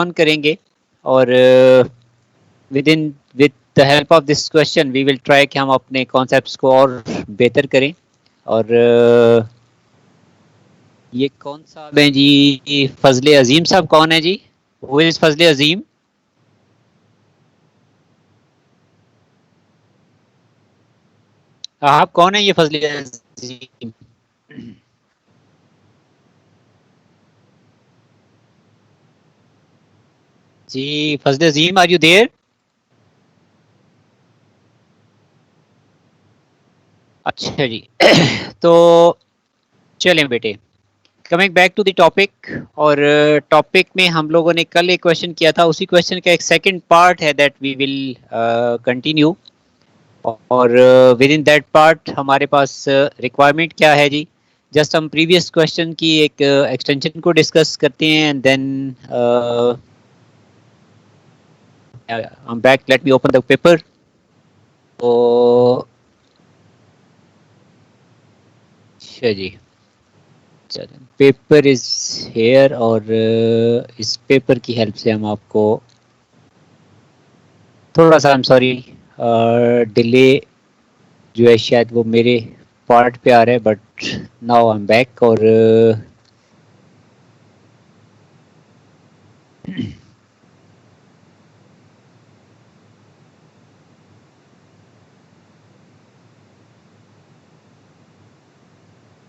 On करेंगे और with the help of this question we will try कि हम अपने कॉन्सेप्ट्स को और बेहतर करें। और ये कौन साहब हैं जी? फजले अजीम साहब कौन है जी? हु इज फजले अजीम? आप कौन है ये फजले अजीम? जी Fazle Azeem, are you there? अच्छा जी। तो चलें बेटे, coming back to the topic. और टॉपिक में हम लोगों ने कल एक क्वेश्चन किया था, उसी क्वेश्चन का एक सेकंड पार्ट है दैट वी विल कंटिन्यू। और विद इन दैट पार्ट हमारे पास रिक्वायरमेंट क्या है जी? जस्ट हम प्रीवियस क्वेश्चन की एक एक्सटेंशन को डिस्कस करते हैं and then I am back, let me open the paper. तो अच्छा जी, चलें, पेपर इज हेयर। और इस पेपर की हेल्प से हम आपको थोड़ा सा, आई एम सॉरी, डिले जो है शायद वो मेरे पार्ट पे आ रहा है, but now I am back. और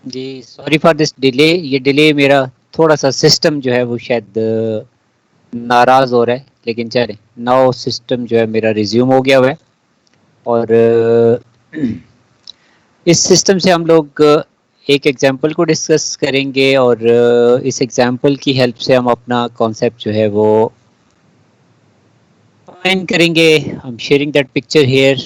जी सॉरी फॉर दिस डिले, ये डिले मेरा थोड़ा सा सिस्टम जो है वो शायद नाराज हो रहा है, लेकिन चले, नाउ सिस्टम जो है मेरा रिज्यूम हो गया हुआ है। और इस सिस्टम से हम लोग एक एग्जांपल को डिस्कस करेंगे और इस एग्जांपल की हेल्प से हम अपना कॉन्सेप्ट जो है वो फाइन करेंगे। I am sharing that picture here.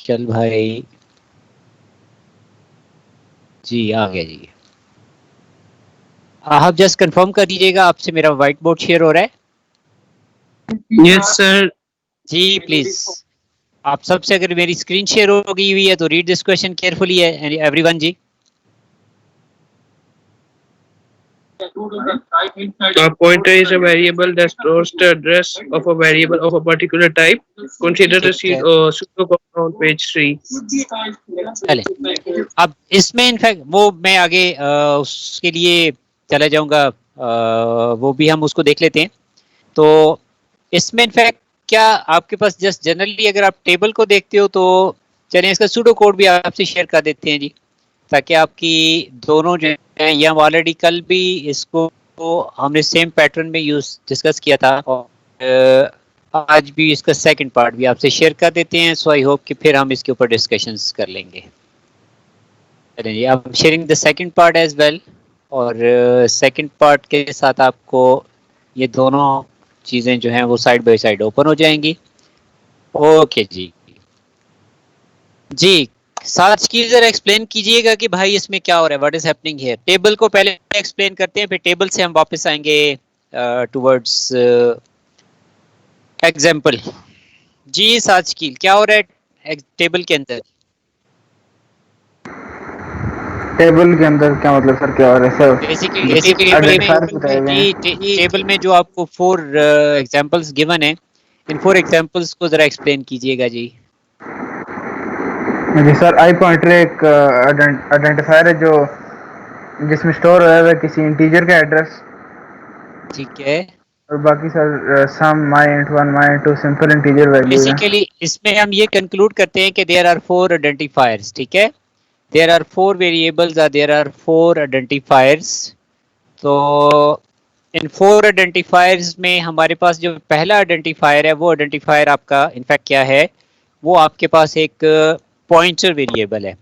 चल भाई, जी आ गया जी। आप जस्ट कंफर्म कर दीजिएगा, आपसे मेरा व्हाइट बोर्ड शेयर हो रहा है? Yes sir. जी प्लीज, आप सबसे अगर मेरी स्क्रीन शेयर हो गई हुई है तो रीड दिस क्वेश्चन केयरफुली है एवरीवन जी। A pointer is a variable that stores the address of a variable of a particular type. Consider the ठीक है, pseudocode on page 3. चले। अब इसमें इनफैक्ट वो मैं आगे उसके लिए चला जाऊंगा, वो भी हम उसको देख लेते हैं। तो इसमें इनफैक्ट क्या आपके पास जस्ट जनरली अगर आप टेबल को देखते हो तो चलिए इसका सूडो कोड भी आपसे शेयर कर देते हैं जी, ताकि आपकी दोनों जो है, ये हम ऑलरेडी कल भी इसको हमने सेम पैटर्न में यूज डिस्कस किया था और आज भी इसका सेकंड पार्ट भी आपसे शेयर कर देते हैं। सो आई होप कि फिर हम इसके ऊपर डिस्कशंस कर लेंगे। चलिए, अब sharing the second part as well. और सेकंड पार्ट के साथ आपको ये दोनों चीज़ें जो हैं वो साइड बाय साइड ओपन हो जाएंगी। ओके जी। जी साथ की जरा एक्सप्लेन कीजिएगा कि भाई इसमें क्या हो रहा है, what is happening here. Table को पहले एक्सप्लेन करते हैं, फिर टेबल से हम वापस आएंगे टुवर्ड्स एग्जाम्पल। जी साथ की क्या हो रहा है टेबल के अंदर? टेबल के अंदर क्या मतलब सर, क्या हो रहा है सर? बेसिकली टेबल में जो आपको 4 एग्जांपल्स गिवन है, इन 4 एग्जांपल्स को जरा एक्सप्लेन कीजिएगा जी। जी सर, आई पॉइंटर एक आइडेंटिफायर है जो जिसमें स्टोर हुआ है किसी इंटीजर का एड्रेस। ठीक है, और बाकी सर सम माई इंट 1 माई इंट 2 सिंपल इंटीजर वैल्यूज हैं। बेसिकली इसमें हम ये कंक्लूड करते हैं कि देयर आर 4 आइडेंटिफायर्स। ठीक है, देयर आर 4 वेरिएबल्स और देयर आर 4 आइडेंटिफायर्स। तो इन 4 आइडेंटिफायर्स में हमारे पास जो पहला आइडेंटिफायर है वो आइडेंटिफायर आपका इनफैक्ट क्या है, वो आपके पास एक पॉइंटर वेरिएबल है।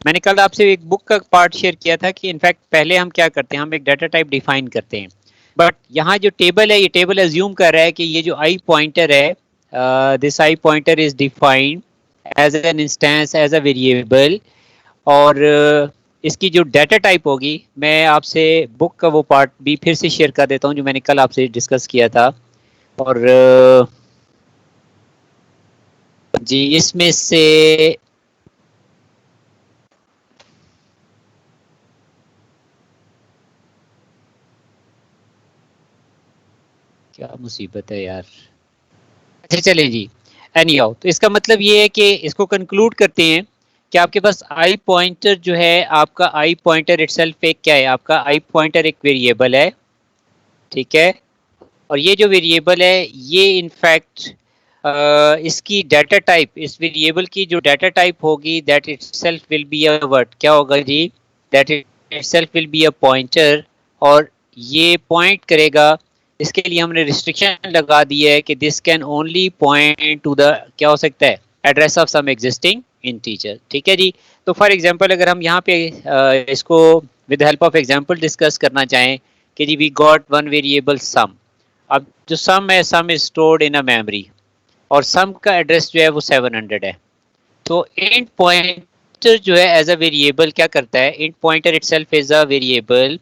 मैंने कल आपसे एक बुक का पार्ट शेयर किया था कि इनफैक्ट पहले हम क्या करते हैं, हम एक डाटा टाइप डिफाइन करते हैं, बट यहाँ जो टेबल है ये टेबल अज्यूम कर रहा है कि ये जो आई पॉइंटर है, this I pointer is defined as an instance as a variable. और इसकी जो डाटा टाइप होगी, मैं आपसे बुक का वो पार्ट भी फिर से शेयर कर देता हूँ जो मैंने कल आपसे डिस्कस किया था। और जी इसमें से क्या मुसीबत है यार। अच्छा चले जी, एनी हाउ, तो इसका मतलब ये है कि इसको कंक्लूड करते हैं कि आपके पास आई पॉइंटर जो है, आपका आई पॉइंटर इटसेल्फ एक क्या है, आपका आई पॉइंटर एक वेरिएबल है, ठीक है। और ये जो वेरिएबल है ये इनफैक्ट इसकी डाटा टाइप, इस वेरिएबल की जो डाटा टाइप होगी that itself will be a word, क्या होगा जी, that itself will be a pointer. और ये पॉइंट करेगा, इसके लिए हमने रिस्ट्रिक्शन लगा दी है कि this can only point to the, क्या हो सकता है, address of some existing integer, ठीक है जी। तो फॉर एग्जांपल अगर हम यहाँ पे इसको with help of example discuss करना चाहें कि जी we got one variable sum. अब जो सम है, सम is stored in a memory और सम का एड्रेस जो है वो 700 है। तो इंट पॉइंटर जो है एज अ वेरिएबल क्या करता है, int pointer itself is a variable,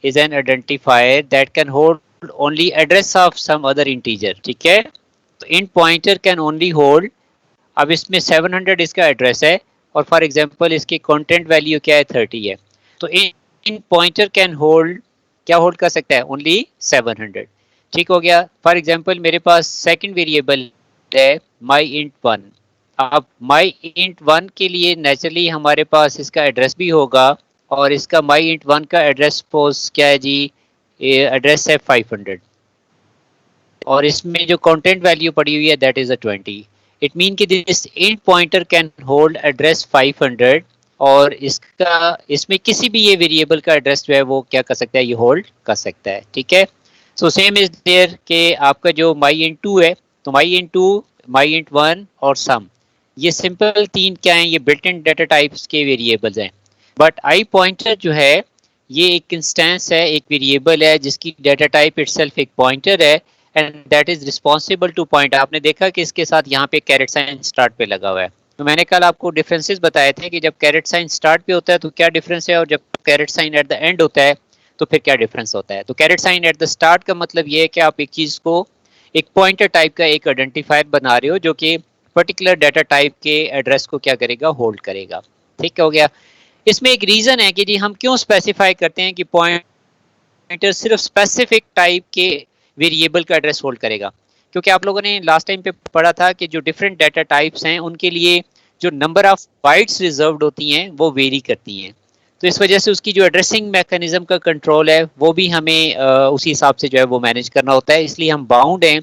is an identifier that can hold only address of some other integer, ठीक है। तो int pointer can only hold, अब इसमें 700 इसका एड्रेस है और फॉर एग्जांपल इसकी कंटेंट वैल्यू क्या है, 30 है। तो int pointer can hold, क्या होल्ड कर सकता है, ओनली 700, ठीक हो गया। फॉर एग्जांपल मेरे पास सेकंड वेरिएबल है my int 1। अब my int 1 के लिए नेचुरली हमारे पास इसका एड्रेस भी होगा और इसका my int 1 का एड्रेस पोज क्या है जी, एड्रेस है 500 और इसमें जो कंटेंट वैल्यू पड़ी हुई है that is a 20। It mean कि this int pointer can hold address 500 और इसका, इसमें किसी भी ये वेरिएबल का एड्रेस जो है वो क्या कर सकता है, ये होल्ड कर सकता है, ठीक है। सो सेम इज देयर कि आपका जो my int 2 है, तो my int 2, my int 1 और सम, ये सिंपल तीन क्या हैं, ये बिल्ट इन डाटा टाइप्स के वेरिएबल्स हैं। बट आई पॉइंटर जो है ये एक इंस्टेंस है, एक वेरिएबल है जिसकी डाटा टाइप इटसेल्फ एक पॉइंटर है and that is responsible two point. आपने देखा कि इसके साथ यहाँ पे कैरेट साइन स्टार्ट पे लगा हुआ है। तो मैंने कल आपको डिफरेंसेस बताए थे कि जब कैरेट साइन स्टार्ट पे होता है तो क्या डिफरेंस है और जब caret sign at the end होता है तो फिर क्या डिफरेंस होता है। तो caret sign at the start का मतलब ये है कि आप एक चीज को एक पॉइंटर टाइप का एक आइडेंटिफायर बना रहे हो जो कि पर्टिकुलर डाटा टाइप के एड्रेस को क्या करेगा, होल्ड करेगा, ठीक हो गया। इसमें एक रीजन है कि जी हम क्यों स्पेसिफाई करते हैं कि पॉइंटर सिर्फ स्पेसिफिक टाइप के वेरिएबल का एड्रेस होल्ड करेगा, क्योंकि आप लोगों ने लास्ट टाइम पे पढ़ा था कि जो डिफरेंट डाटा टाइप्स हैं उनके लिए जो नंबर ऑफ बाइट्स रिजर्व्ड होती हैं वो वेरी करती हैं। तो इस वजह से उसकी जो एड्रेसिंग मैकेनिज्म का कंट्रोल है वो भी हमें उसी हिसाब से जो है वो मैनेज करना होता है। इसलिए हम बाउंड हैं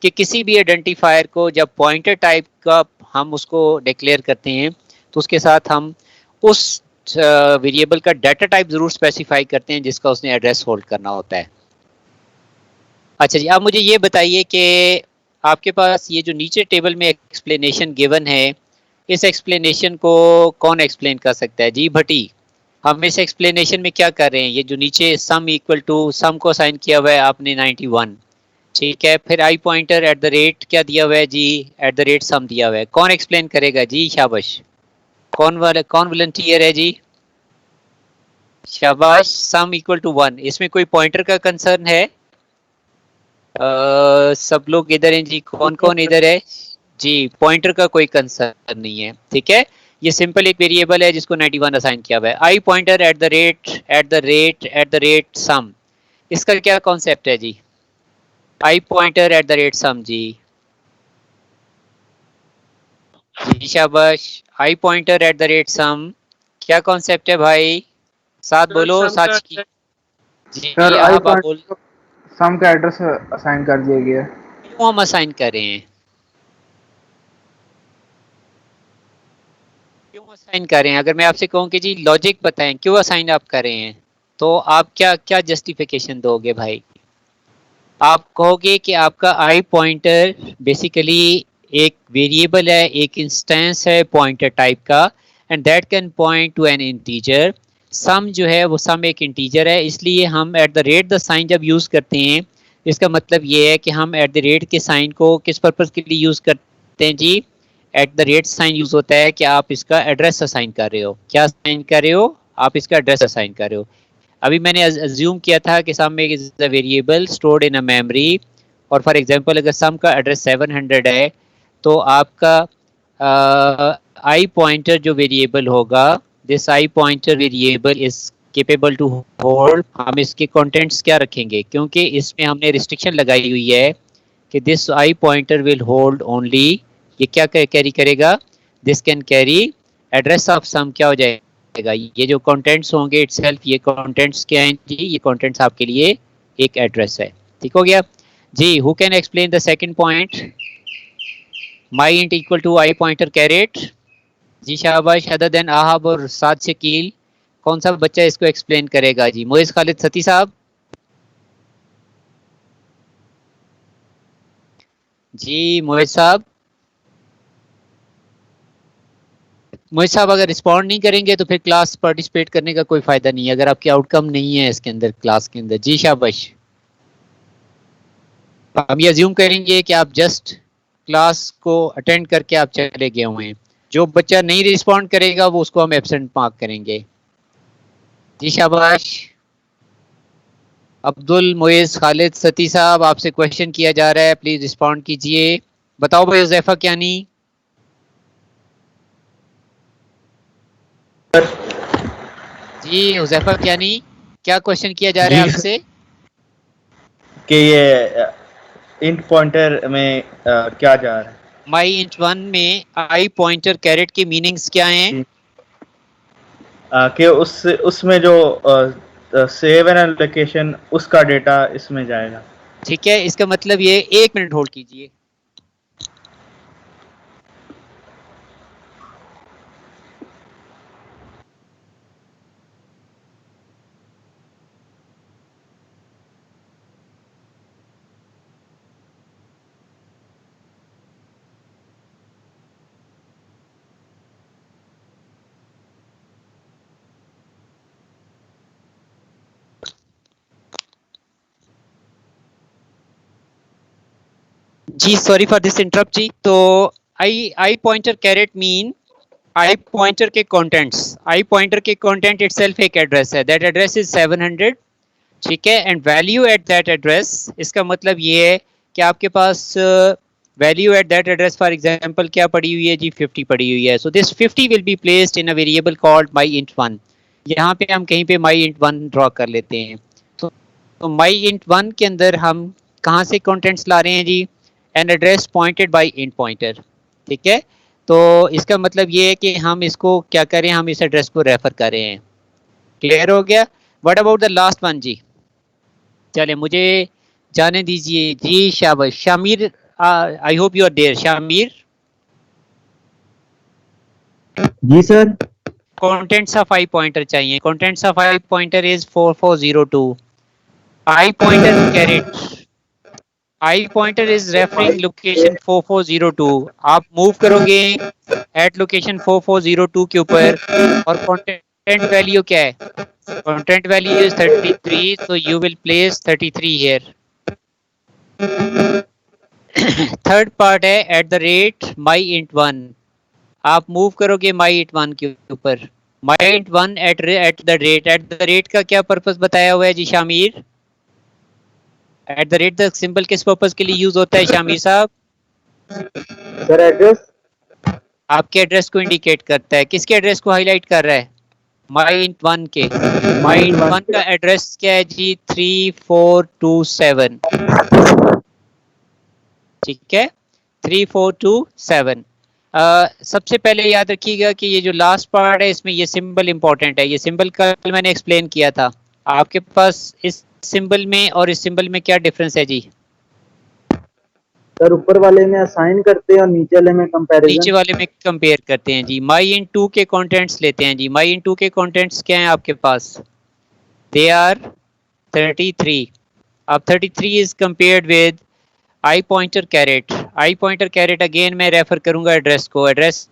कि किसी भी आइडेंटिफायर को जब पॉइंटर टाइप का हम उसको डिक्लेयर करते हैं तो उसके साथ हम उस वेरिएबल का डाटा टाइप जरूर स्पेसिफाई करते हैं जिसका उसने एड्रेस होल्ड करना होता है। अच्छा जी, अब मुझे ये बताइए कि आपके पास ये जो नीचे टेबल में एक्सप्लेनेशन गिवन है, इस एक्सप्लेनेशन को कौन एक्सप्लेन कर सकता है जी, भट्टी। हम इस एक्सप्लेनेशन में क्या कर रहे हैं, ये जो नीचे सम इक्वल टू, सम को असाइन किया हुआ है आपने 91, ठीक है। फिर आई पॉइंटर एट द रेट क्या दिया हुआ है जी, एट द रेट सम दिया हुआ है। कौन एक्सप्लेन करेगा जी, शाबाश, कौन वॉलंटियर है जी, शाबाश। सम इक्वल टू 1, इसमें कोई पॉइंटर का कंसर्न है? सब लोग इधर हैं जी, कौन कौन इधर है जी, पॉइंटर का कोई कंसर्न नहीं है, ठीक है। ये सिंपल एक वेरिएबल है जिसको 91 असाइन किया हुआ है। I pointer at the rate, at the rate, at the rate sum, इसका क्या कॉन्सेप्ट है जी, I pointer at the rate sum जी, जी शाबाश। I pointer at the rate sum, क्या कॉन्सेप्ट है भाई, साथ बोलो, साथ की जी। सर आई आप बोल, पॉइंट सम का एड्रेस असाइन कर दिया गया है। क्यों हम असाइन कर रहे हैं, क्यों असाइन कर रहे हैं? अगर मैं आपसे कहूं कि जी लॉजिक बताएं क्यों असाइन आप कर रहे हैं, तो आप क्या क्या जस्टिफिकेशन दोगे भाई? आप कहोगे कि आपका आई पॉइंटर बेसिकली एक वेरिएबल है, एक इंस्टेंस है पॉइंटर टाइप का, and that can point to an integer. Sum जो है वो सम एक इंटीजर है, इसलिए हम at the rate the sign जब यूज करते हैं, इसका मतलब ये है कि हम एट द रेट के साइन को किस पर्पज के लिए यूज करते हैं जी, at the rate sign use होता है कि आप इसका एड्रेस असाइन कर रहे हो। क्या असाइन कर रहे हो आप, इसका एड्रेस असाइन कर रहे हो। अभी मैंने अज्यूम किया था कि sum is a variable stored in a memory, और फॉर एग्जांपल अगर सम का एड्रेस 700 है तो आपका आई पॉइंटर जो वेरिएबल होगा, this I pointer variable is capable to hold, हम इसके कंटेंट्स क्या रखेंगे, क्योंकि इसमें हमने रिस्ट्रिक्शन लगाई हुई है कि this I pointer will hold only, ये क्या कैरी करेगा, this can carry address of sum, क्या हो जाएगा, ये जो कंटेंट्स होंगे इटसेल्फ, ये कंटेंट्स क्या हैं जी, ये कंटेंट्स आपके लिए एक एड्रेस है। ठीक हो गया जी। Who can explain the second point, my int equal to I pointer caret, जी शाबाश, अदर देन आहब और साद शकील, कौन सा बच्चा इसको एक्सप्लेन करेगा जी, मोइज खालिद सती साहब जी, मोइज साहब, मोहित साहब अगर रिस्पॉन्ड नहीं करेंगे तो फिर क्लास पार्टिसिपेट करने का कोई फायदा नहीं है, अगर आपके आउटकम नहीं है इसके अंदर क्लास के अंदर। जी शाबाश, हम ये अज्यूम करेंगे कि आप जस्ट क्लास को अटेंड करके आप चले गए हुए हैं, जो बच्चा नहीं रिस्पॉन्ड करेगा वो उसको हम एब्सेंट मार्क करेंगे। जी शाबाश, अब्दुल मोइज खालिद सती साहब, आपसे क्वेश्चन किया जा रहा है, प्लीज रिस्पॉन्ड कीजिए। बताओ भाई हुज़ैफा क्यानी, जी हुज़ैफा क्यानी, क्या क्वेश्चन किया जा रहा है आपसे? कि ये इंट पॉइंटर में क्या जा रहा है? माई इंट वन में आई पॉइंटर कैरेट के मीनिंग्स क्या हैं? कि उसमें जो सेव एंड एलोकेशन उसका डेटा इसमें जाएगा। ठीक है, इसका मतलब ये, एक मिनट होल्ड कीजिए। जी सॉरी फॉर दिस इंटरप्ट जी। तो I pointer caret mean I pointer के कंटेंट्स, आई पॉइंटर के कंटेंट इटसेल्फ एक एड्रेस है, दैट एड्रेस इज 700, ठीक है, and value at that address, इसका मतलब ये है कि आपके पास value at that address for example क्या पड़ी हुई है जी, 50 पड़ी हुई है। So this 50 will be placed in a variable called my int one. यहाँ पे हम कहीं पे माई इंट वन ड्रॉ कर लेते हैं। तो माई इंट वन के अंदर हम कहाँ से कंटेंट्स ला रहे हैं जी, an address pointed by int pointer, ठीक है। तो इसका मतलब ये है कि हम इसको क्या करें, हम इस एड्रेस को रेफर कर रहे हैं। क्लियर हो गया? What about the last one जी? चले मुझे जाने दीजिए जी। शाबाश Shamir, I hope you are there. Shamir, जी sir. Contents of I pointer चाहिए। Contents of I pointer is 4402। I pointer caret, I pointer is referring location 4402। आप मूव करोगे एट लोकेशन 4402 के ऊपर, और कंटेंट वैल्यू क्या है? Content value is 33, so you will place 33 here. Third part है at the rate my int one. आप move करोगे माई इंट वन के ऊपर, my int one at the rate का क्या पर्पस बताया हुआ है जी Shamir? At the rate the symbol किस पर्पस के लिए यूज होता है शामिर साहब? सर एड्रेस, आपके एड्रेस को इंडिकेट करता है। किसके एड्रेस को हाईलाइट कर रहा है? माई इंट वन के। माई इंट वन का एड्रेस क्या है जी? 3427, ठीक है, 3427। सबसे पहले याद रखिएगा कि ये जो लास्ट पार्ट है इसमें ये सिंबल इंपॉर्टेंट है। ये सिंबल कल मैंने एक्सप्लेन किया था। आपके पास इस सिंबल में और इस सिंबल में क्या डिफरेंस है जी? सर ऊपर वाले में असाइन करते हैं और नीचे वाले में कंपैरिजन। नीचे वाले में कंपेयर करते हैं जी। माई इन टू के कंटेंट्स लेते हैं जी। माई इन टू के कंटेंट्स क्या हैं आपके पास? They are 33। अब 33 is compared with I pointer caret. I pointer caret again मैं रेफर करूंगा एड्रेस को। Address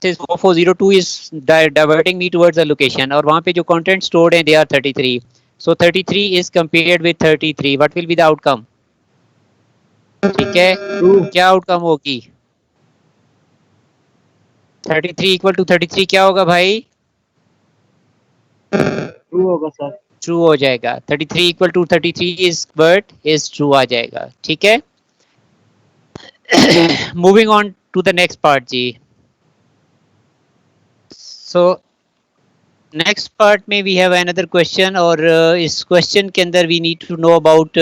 4402 is diverting me towards the location, और वहां पे जो कंटेंट स्टोर्ड हैं they are 33. So 33 is compared with 33. What will be the outcome? ठीक है, क्या आउटकम होगी? 33 इक्वल टू 33 क्या होगा भाई? ट्रू होगा सर। ट्रू हो जाएगा। 33 equal to 33 is word is true आ जाएगा, ठीक है। moving on to the next part ji. So next part में we have another question और इस question के अंदर we need to know about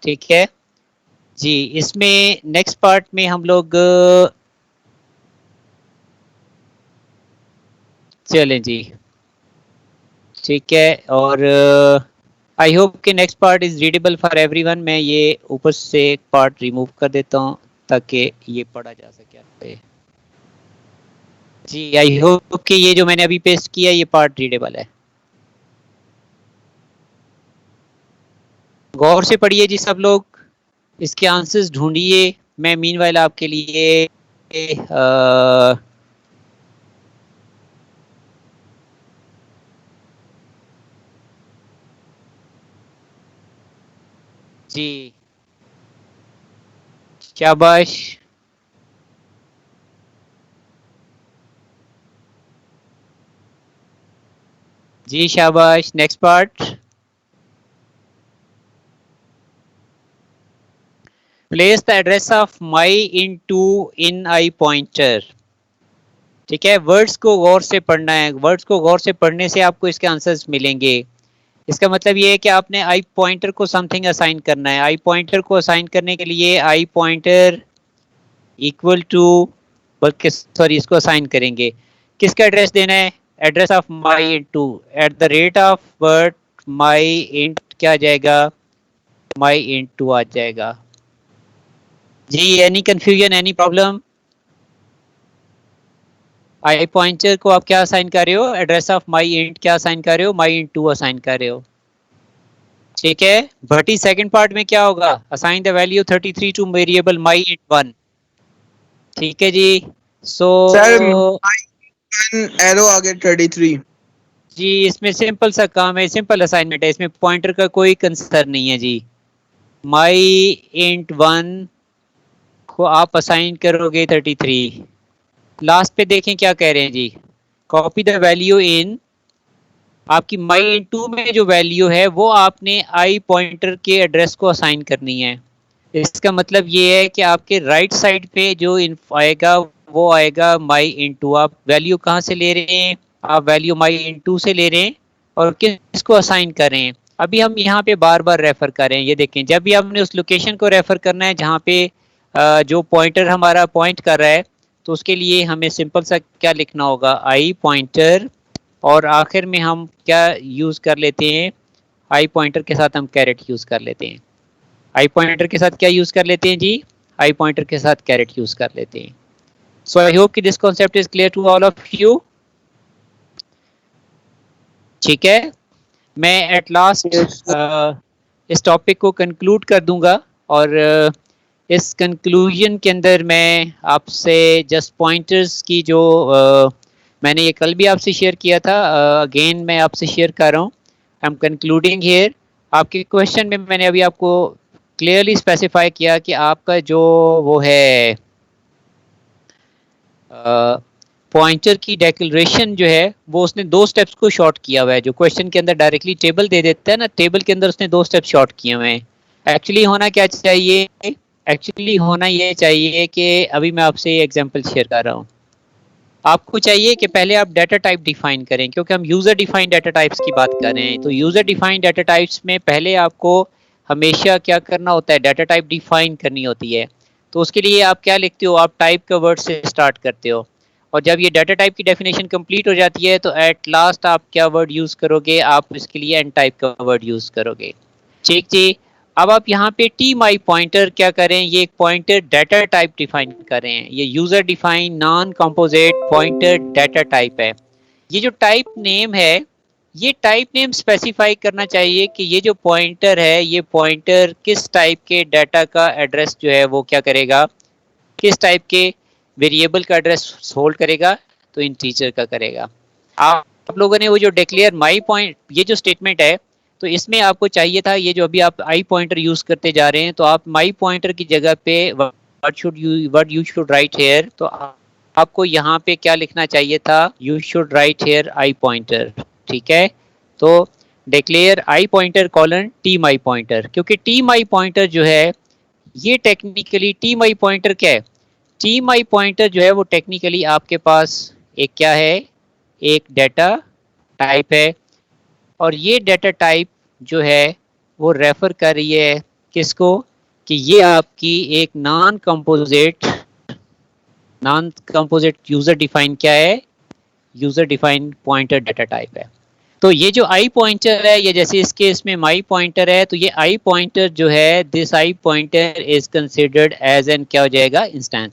ठीक है जी. इसमें next part में हम लोग चलें जी. ठीक है और आई होप कि next part is readable for everyone. मैं ये ऊपर से एक पार्ट रिमूव कर देता हूँ ताकि ये पढ़ा जा सके जी. आई होप कि ये जो मैंने अभी पेस्ट किया ये पार्ट रीडेबल है. गौर से पढ़िए जी सब लोग, इसके आंसर्स ढूंढिए. मैं मीनवाइल आपके लिए जी शाबाश. जी शाबाश. Next part, place the address of my into in I pointer. ठीक है, वर्ड्स को गौर से पढ़ना है. वर्ड्स को गौर से पढ़ने से आपको इसके आंसर्स मिलेंगे. इसका मतलब ये है कि आपने आई पॉइंटर को समथिंग असाइन करना है. आई पॉइंटर को असाइन करने के लिए आई पॉइंटर इक्वल टू, बल्कि सॉरी इसको असाइन करेंगे. किसका एड्रेस देना है? Address of my into at the rate of word my int क्या आ जाएगा? माई इनटू आ जाएगा जी. Any confusion, any problem? I pointer को आप क्या असाइन कर रहे हो? एड्रेस ऑफ माई इंट क्या असाइन कर रहे हो? माई इंट 2 असाइन कर रहे हो. ठीक है. भट्टी सेकंड पार्ट में क्या होगा? Assign the value 33 two variable my int 1. ठीक है जी. सो एरो आगे 33 जी. इसमें सिंपल सा काम है, सिंपल असाइनमेंट है. इसमें पॉइंटर का कोई कंसर्न नहीं है जी. माई इंट 1 को आप असाइन करोगे 33. लास्ट पे देखें क्या कह रहे हैं जी. कॉपी द वैल्यू इन, आपकी माई इन 2 में जो वैल्यू है वो आपने आई पॉइंटर के एड्रेस को असाइन करनी है. इसका मतलब ये है कि आपके राइट साइड पे जो आएगा वो आएगा माई इन 2. आप वैल्यू कहाँ से ले रहे हैं? आप वैल्यू माई इन 2 से ले रहे हैं और किसको असाइन कर रहे हैं? अभी हम यहाँ पे बार बार रेफर कर रहे हैं. ये देखें, जब भी आपने उस लोकेशन को रेफर करना है जहाँ पे जो पॉइंटर हमारा पॉइंट कर रहा है, तो उसके लिए हमें सिंपल सा क्या लिखना होगा? आई पॉइंटर, और आखिर में हम क्या यूज़ कर लेते हैं? आई पॉइंटर के साथ हम कैरेट यूज़ कर लेते हैं. आई पॉइंटर के साथ क्या यूज़ कर लेते हैं जी? आई पॉइंटर के साथ कैरेट यूज़ कर लेते हैं. सो आई होप कि this concept is clear to all of you. ठीक है, मैं एट लास्ट इस टॉपिक को कंक्लूड कर दूंगा और इस कंक्लूजन के अंदर मैं आपसे जस्ट पॉइंटर्स की जो मैंने ये कल भी आपसे शेयर किया था, अगेन मैं आपसे शेयर कर रहा हूँ. I am concluding here. आपके क्वेश्चन में मैंने अभी आपको क्लियरली स्पेसिफाई किया कि आपका जो वो है पॉइंटर की डेक्लेरेशन जो है वो उसने 2 स्टेप्स को शॉर्ट किया हुआ है. जो क्वेश्चन के अंदर डायरेक्टली टेबल दे देता है ना, टेबल के अंदर उसने 2 स्टेप शॉर्ट किए हुए हैं. एक्चुअली होना क्या चाहिए? एक्चुअली होना ये चाहिए कि अभी मैं आपसे एग्जांपल शेयर कर रहा हूँ. आपको चाहिए कि पहले आप डाटा टाइप डिफाइन करें, क्योंकि हम यूज़र डिफाइंड डाटा टाइप्स की बात कर रहे हैं. तो यूज़र डिफाइंड डाटा टाइप्स में पहले आपको हमेशा क्या करना होता है? डाटा टाइप डिफाइन करनी होती है. तो उसके लिए आप क्या लिखते हो? आप टाइप का वर्ड से स्टार्ट करते हो, और जब ये डाटा टाइप की डेफिनेशन कंप्लीट हो जाती है तो एट लास्ट आप क्या वर्ड यूज़ करोगे? आप इसके लिए एन टाइप का वर्ड यूज़ करोगे. ठीक जी. अब आप यहाँ पे टी माई पॉइंटर क्या करें? ये एक पॉइंटर डाटा टाइप डिफाइन कर रहे हैं. ये user define non composite pointer data type है. ये जो टाइप नेम है, ये टाइप नेम स्पेसिफाई करना चाहिए कि ये जो पॉइंटर है, ये पॉइंटर किस टाइप के डाटा का एड्रेस जो है वो क्या करेगा? किस टाइप के वेरिएबल का एड्रेस होल्ड करेगा? तो इंटीजर का करेगा. आप लोगों ने वो जो डिक्लेयर माई पॉइंट, ये जो स्टेटमेंट है, तो इसमें आपको चाहिए था ये जो अभी आप आई पॉइंटर यूज करते जा रहे हैं, तो आप माई पॉइंटर की जगह पे word you should write here, तो आपको यहाँ पे क्या लिखना चाहिए था? You should write here I pointer. ठीक है. तो declare I pointer colon T my pointer, क्योंकि टी माई पॉइंटर जो है ये टेक्निकली टी माई पॉइंटर क्या है? टी माई पॉइंटर जो है वो टेक्निकली आपके पास एक क्या है, एक डाटा टाइप है, और ये डाटा टाइप जो है वो रेफर कर रही है किसको, कि ये आपकी एक नॉन कंपोजिट यूजर डिफाइन क्या है, user define pointer data type है। तो ये जो आई पॉइंटर है, ये जैसे इस केस में माई पॉइंटर है, तो ये आई पॉइंटर जो है, this I pointer is considered as an क्या हो जाएगा, इंस्टेंस।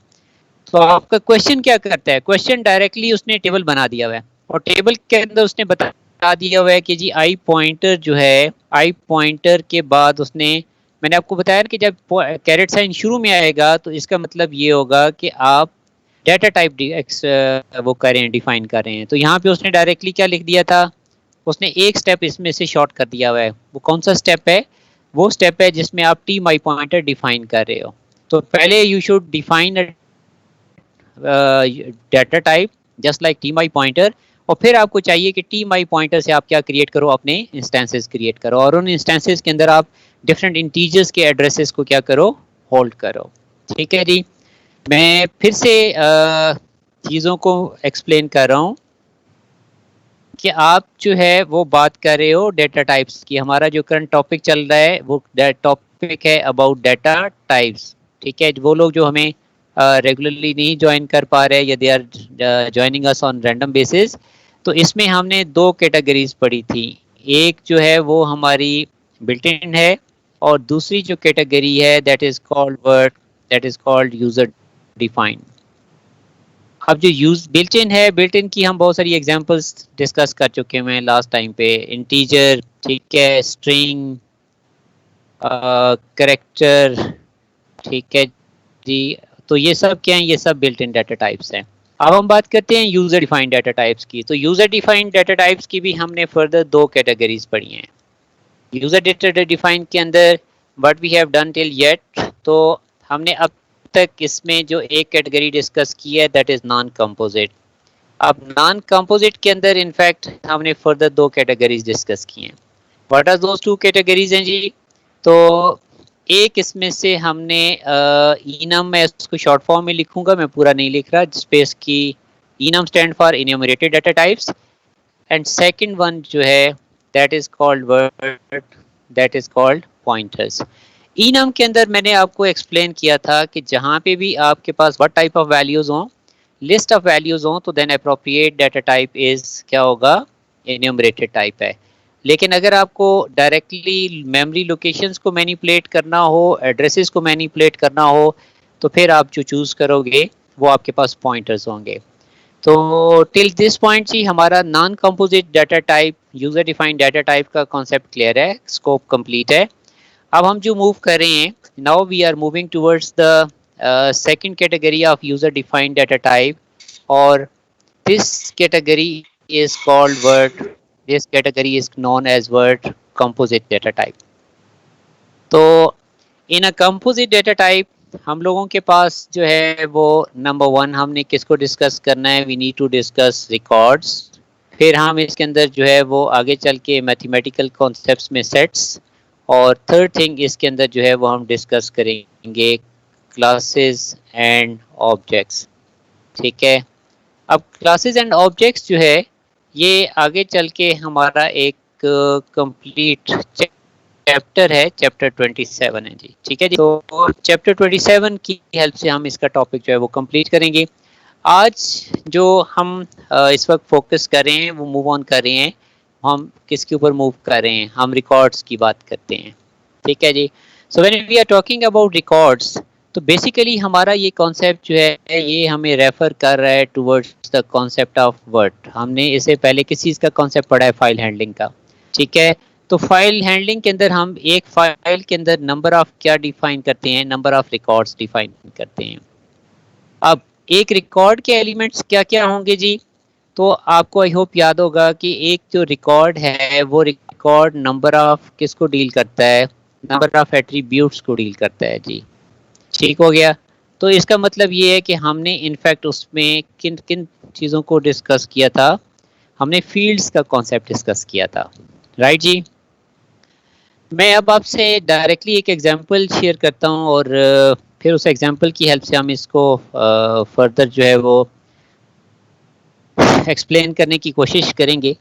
तो आपका क्वेश्चन क्या करता है, क्वेश्चन डायरेक्टली उसने टेबल बना दिया हुआ है, और टेबल के अंदर उसने बता दिया हुआ है कि जी आई पॉइंटर जो है, आई पॉइंटर के बाद उसने, मैंने आपको बताया कि जब कैरेट साइन शुरू में आएगा तो इसका मतलब ये होगा कि आप डाटा टाइप वो कर रहे हैं, डिफाइन कर रहे हैं। तो यहाँ पे उसने डायरेक्टली क्या लिख दिया था, उसने एक स्टेप इसमें से शॉर्ट कर दिया हुआ है। वो कौन सा स्टेप है? वो स्टेप है जिसमें आप टी माई पॉइंटर डिफाइन कर रहे हो। तो पहले you should define data type just like T my pointer, और फिर आपको चाहिए कि टी माई पॉइंटर से आप क्या क्रिएट करो, अपने इंस्टेंसेस क्रिएट करो, और उन इंस्टेंसेस के अंदर आप डिफरेंट इंटीजर्स के एड्रेसेस को क्या करो, होल्ड करो। ठीक है जी, मैं फिर से चीज़ों को एक्सप्लेन कर रहा हूँ कि आप जो है वो बात कर रहे हो डाटा टाइप्स की। हमारा जो करंट टॉपिक चल रहा है वो टॉपिक है अबाउट डाटा टाइप्स। ठीक है, वो लोग जो हमें रेगुलरली नहीं ज्वाइन कर पा रहे या they are joining us on random basis, तो इसमें हमने दो कैटेगरीज पढ़ी थी। एक जो है वो हमारी बिल्ट इन है, और दूसरी जो कैटेगरी है that is called user defined. अब जो बिल्ट इन है, बिल्ट इन की हम बहुत सारी एग्जांपल्स डिस्कस कर चुके हैं लास्ट टाइम पे। इंटीजर, ठीक है, स्ट्रिंग, कैरेक्टर, ठीक है जी। तो ये सब क्या है, ये सब बिल्ट इन डाटा टाइप्स हैं। अब हम बात करते हैं यूजर डिफाइंड डाटा टाइप्स की। तो यूजर डिफाइंड डाटा टाइप्स की भी हमने फर्दर दो कैटेगरीज पढ़ी हैं। यूजर डाटा डिफाइंड के अंदर what we have done till yet, तो हमने अब तक इसमें जो एक कैटेगरी डिस्कस की है दैट इज नॉन कंपोजिट। अब नॉन कंपोजिट के अंदर इनफैक्ट हमने फर्दर दो कैटेगरीज डिस्कस की हैं। What are those two categories हैं जी? तो एक इसमें से हमने इनम, मैं इसको शॉर्ट फॉर्म में लिखूंगा, मैं पूरा नहीं लिख रहा, स्पेस की enum stand for enumerated data types, and second one जो है that is called word, that is called pointers. Enum के अंदर मैंने आपको एक्सप्लेन किया था कि जहाँ पे भी आपके पास व्हाट टाइप ऑफ वैल्यूज हों, लिस्ट ऑफ वैल्यूज हों, तो then appropriate data type is क्या होगा, इन्यूमरेटेड टाइप है। लेकिन अगर आपको डायरेक्टली मेमोरी लोकेशंस को मैनिपुलेट करना हो, एड्रेसेस को मैनिपुलेट करना हो, तो फिर आप जो चूज करोगे वो आपके पास पॉइंटर्स होंगे। तो टिल दिस पॉइंट जी हमारा non composite data type, user defined data type का कॉन्सेप्ट क्लियर है, स्कोप कंप्लीट है। अब हम जो मूव कर रहे हैं, now we are moving towards the second category of user defined data type, और this category is called word, this category is known as word composite data type. तो in a composite data type हम लोगों के पास जो है वो number one हमने किसको डिस्कस करना है, we need to discuss records। फिर हम इसके अंदर जो है वो आगे चल के मैथमेटिकल कॉन्सेप्ट्स में सेट्स, और थर्ड थिंग इसके अंदर जो है वो हम डिस्कस करेंगे क्लासेस एंड ऑब्जेक्ट्स। ठीक है, अब क्लासेस एंड ऑब्जेक्ट्स जो है ये आगे चल के हमारा एक कंप्लीट चैप्टर है, चैप्टर 27 है जी। ठीक है जी, तो चैप्टर 27 की हेल्प से हम इसका टॉपिक जो है वो कंप्लीट करेंगे। आज जो हम इस वक्त फोकस कर रहे हैं वो मूव ऑन कर रहे हैं, हम किसके ऊपर मूव कर रहे हैं, हम रिकॉर्ड्स की बात करते हैं। ठीक है जी, so when we are talking about records, तो बेसिकली हमारा ये कॉन्सेप्ट जो है ये हमें रेफर कर रहा है towards the concept of word. हमने इससे पहले किस चीज़ का कॉन्सेप्ट पढ़ा है, फाइल हैंडलिंग का। ठीक है, तो फाइल हैंडलिंग के अंदर हम एक फाइल के अंदर नंबर ऑफ क्या डिफाइन करते हैं, नंबर ऑफ रिकॉर्ड्स डिफाइन करते हैं। अब एक रिकॉर्ड के एलिमेंट्स क्या क्या होंगे जी? तो आपको आई होप याद होगा कि एक जो रिकॉर्ड है वो रिकॉर्ड नंबर ऑफ किसको डील करता है, नंबर ऑफ एट्रीब्यूट्स को डील करता है जी। ठीक हो गया, तो इसका मतलब ये है कि हमने इनफैक्ट उसमें किन किन चीज़ों को डिस्कस किया था, हमने फील्ड्स का कॉन्सेप्ट डिस्कस किया था, राइट जी। मैं अब आपसे डायरेक्टली एक एग्जांपल शेयर करता हूं और फिर उस एग्जांपल की हेल्प से हम इसको फर्दर जो है वो एक्सप्लेन करने की कोशिश करेंगे।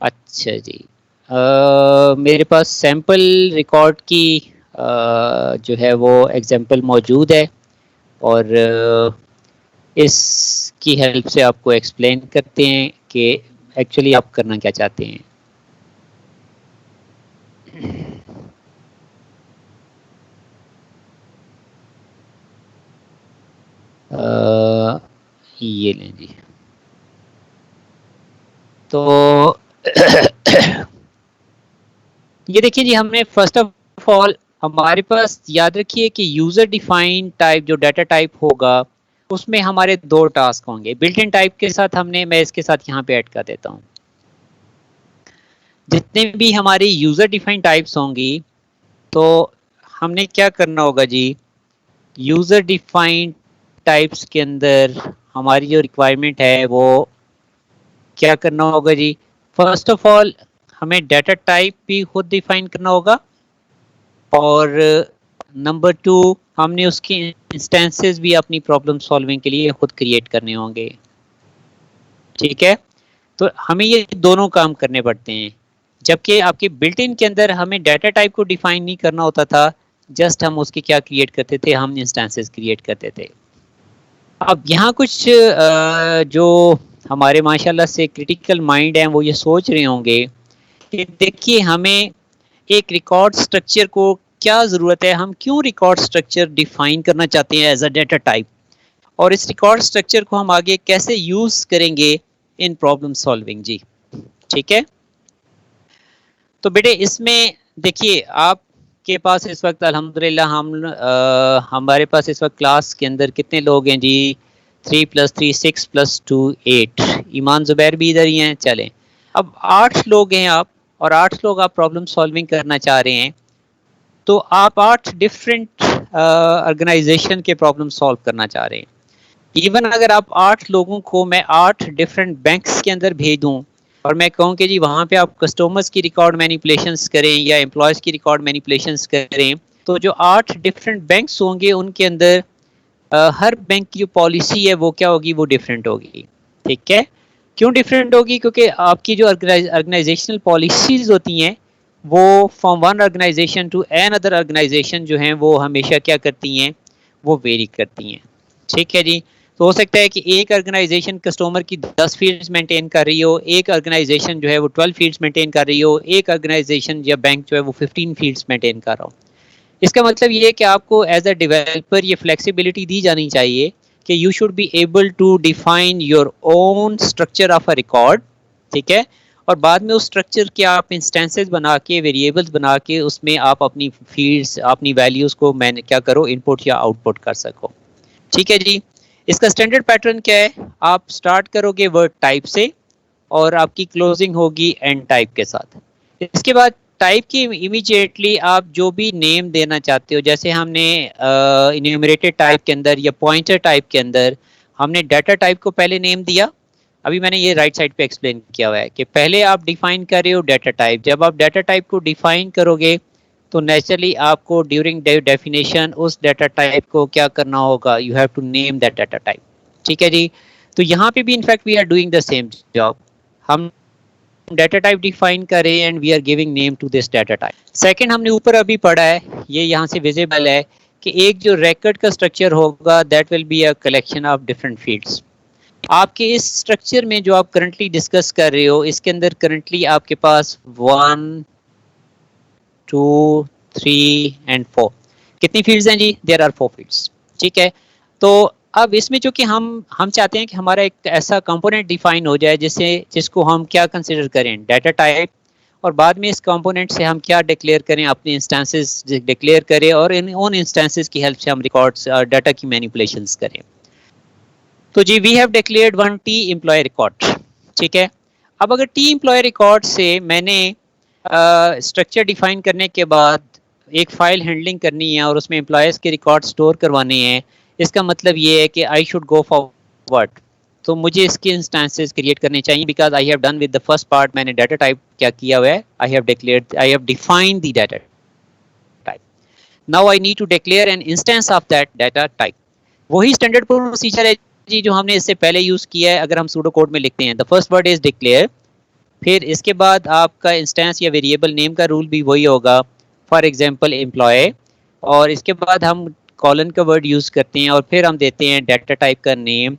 अच्छा जी, मेरे पास सैंपल रिकॉर्ड की जो है वो एग्जांपल मौजूद है और इसकी हेल्प से आपको एक्सप्लेन करते हैं कि एक्चुअली आप करना क्या चाहते हैं। ये लें जी। तो ये देखिए जी, हमने फर्स्ट ऑफ ऑल हमारे पास याद रखिए कि यूजर डिफाइंड टाइप जो डाटा टाइप होगा उसमें हमारे दो टास्क होंगे। बिल्ट इन टाइप के साथ मैं इसके साथ यहाँ पे ऐड कर देता हूँ। जितने भी हमारी यूजर डिफाइंड टाइप्स होंगी तो हमने क्या करना होगा जी, यूजर डिफाइंड टाइप्स के अंदर हमारी जो रिक्वायरमेंट है वो क्या करना होगा जी। फर्स्ट ऑफ ऑल हमें डाटा टाइप भी खुद डिफाइन करना होगा और नंबर 2 हमने उसके इंस्टेंसेस भी अपनी प्रॉब्लम सॉल्विंग के लिए खुद क्रिएट करने होंगे। ठीक है, तो हमें ये दोनों काम करने पड़ते हैं, जबकि आपके बिल्ट इन के अंदर हमें डाटा टाइप को डिफाइन नहीं करना होता था, जस्ट हम उसके क्या क्रिएट करते थे, हम इंस्टेंसेस क्रिएट करते थे। अब यहाँ कुछ जो हमारे माशाल्लाह से क्रिटिकल माइंड हैं वो ये सोच रहे होंगे कि देखिए हमें एक रिकॉर्ड स्ट्रक्चर को क्या ज़रूरत है, हम क्यों रिकॉर्ड स्ट्रक्चर डिफाइन करना चाहते हैं एज अ डाटा टाइप, और इस रिकॉर्ड स्ट्रक्चर को हम आगे कैसे यूज़ करेंगे इन प्रॉब्लम सॉल्विंग जी। ठीक है, तो बेटे इसमें देखिए आपके पास इस वक्त अल्हम्दुलिल्लाह हमारे पास इस वक्त क्लास के अंदर कितने लोग हैं जी, 3 + 3 6 + 2 8। ईमान ज़ुबैर भी इधर ही हैं। चलें, अब 8 लोग हैं आप, और 8 लोग आप प्रॉब्लम सॉल्विंग करना चाह रहे हैं, तो आप 8 डिफरेंट ऑर्गेनाइजेशन के प्रॉब्लम सॉल्व करना चाह रहे हैं। इवन अगर आप 8 लोगों को मैं 8 डिफरेंट बैंक्स के अंदर भेज दूं और मैं कहूं कि जी वहां पे आप कस्टमर्स की रिकॉर्ड मैनिपुलेशंस करें या एम्प्लॉयज़ की रिकॉर्ड मैनिपुलेशंस करें, तो जो 8 डिफरेंट बैंक्स होंगे उनके अंदर हर बैंक की जो पॉलिसी है वो क्या होगी, वो डिफरेंट होगी। ठीक है, क्यों डिफरेंट होगी, क्योंकि आपकी जो ऑर्गेनाइजेशनल पॉलिसीज होती हैं वो from one organization to another organization जो हैं वो हमेशा क्या करती हैं, वो वेरी करती हैं। ठीक है जी, तो हो सकता है कि एक ऑर्गेनाइजेशन कस्टमर की 10 फील्ड्स मेंटेन कर रही हो, एक ऑर्गेनाइजेशन जो है वो 12 फील्ड्स मेंटेन कर रही हो, एक ऑर्गेनाइजेशन या बैंक जो है वो 15 फील्ड्स मेंटेन कर रहा हो। इसका मतलब ये है कि आपको एज अ डेवलपर ये फ्लेक्सिबिलिटी दी जानी चाहिए कि you should be able to define your own structure of a record. ठीक है, और बाद में उस स्ट्रक्चर के आप इंस्टेंसेस बना के, वेरिएबल्स बना के उसमें आप अपनी फील्ड्स, अपनी वैल्यूज़ को मैंने क्या करो, इनपुट या आउटपुट कर सको। ठीक है जी, इसका स्टैंडर्ड पैटर्न क्या है, आप स्टार्ट करोगे वर्ड टाइप से और आपकी क्लोजिंग होगी एंड टाइप के साथ। इसके बाद टाइप की इमीडिएटली आप जो भी नेम देना चाहते हो, जैसे हमने इन्यूमरेटेड टाइप के अंदर या पॉइंटर टाइप के अंदर हमने डाटा टाइप को पहले नेम दिया। अभी मैंने ये राइट साइड पे एक्सप्लेन किया हुआ है कि पहले आप डिफाइन कर रहे हो डाटा टाइप। जब आप डाटा टाइप को डिफाइन करोगे तो नेचुरली आपको ड्यूरिंग डेफिनेशन उस डाटा टाइप को क्या करना होगा, you have to name that data type. ठीक है जी, तो यहाँ पे भी in fact we are doing the same job. हम डाटा टाइप डिफाइन करें and we are giving name to this data type. Second हमने ऊपर अभी पढ़ा है, ये यहाँ से विजिबल है कि एक जो रिकॉर्ड का स्ट्रक्चर होगा that will be a collection of different fields. आपके इस स्ट्रक्चर में जो आप करंटली डिस्कस कर रहे हो, इसके अंदर करंटली आपके पास 1 2 3 एंड 4 कितनी फील्ड्स हैं जी, देयर आर 4 फील्ड्स। ठीक है, तो अब इसमें जो कि हम चाहते हैं कि हमारा एक ऐसा कंपोनेंट डिफाइन हो जाए जिसको हम क्या कंसिडर करें, डाटा टाइप, और बाद में इस कंपोनेंट से हम क्या डिक्लेयर करें, अपने इंस्टेंसेस डिक्लेयर करें और उन इंस्टेंसेस की हेल्प से हम रिकॉर्ड्स डाटा की मैनिपुलेशंस करें। तो जी we have declared 1 T employ record. ठीक है, अब अगर टी एम्प्लॉय रिकॉर्ड से मैंने स्ट्रक्चर डिफाइन करने के बाद एक फाइल हैंडलिंग करनी है और उसमें एम्प्लॉयज़ के रिकॉर्ड स्टोर करवाने हैं, इसका मतलब ये है कि आई शुड गो फॉरवर्ड तो मुझे इसके इंस्टेंसेस क्रिएट करने चाहिए because I have done with the first part. मैंने डाटा टाइप क्या किया हुआ है, I have defined the data type. Now I need to declare an instance of that data type. वही स्टैंडर्ड प्रोसीजर है जी जो हमने इससे पहले यूज किया है. अगर हम सूडो कोड में लिखते हैं the first word is declare, फिर इसके बाद आपका इंस्टेंस या वेरिएबल नेम का रूल भी वही होगा, फॉर एग्जांपल एम्प्लॉय, और इसके बाद हम कॉलन का वर्ड यूज करते हैं और फिर हम देते हैं डाटा टाइप का नेम.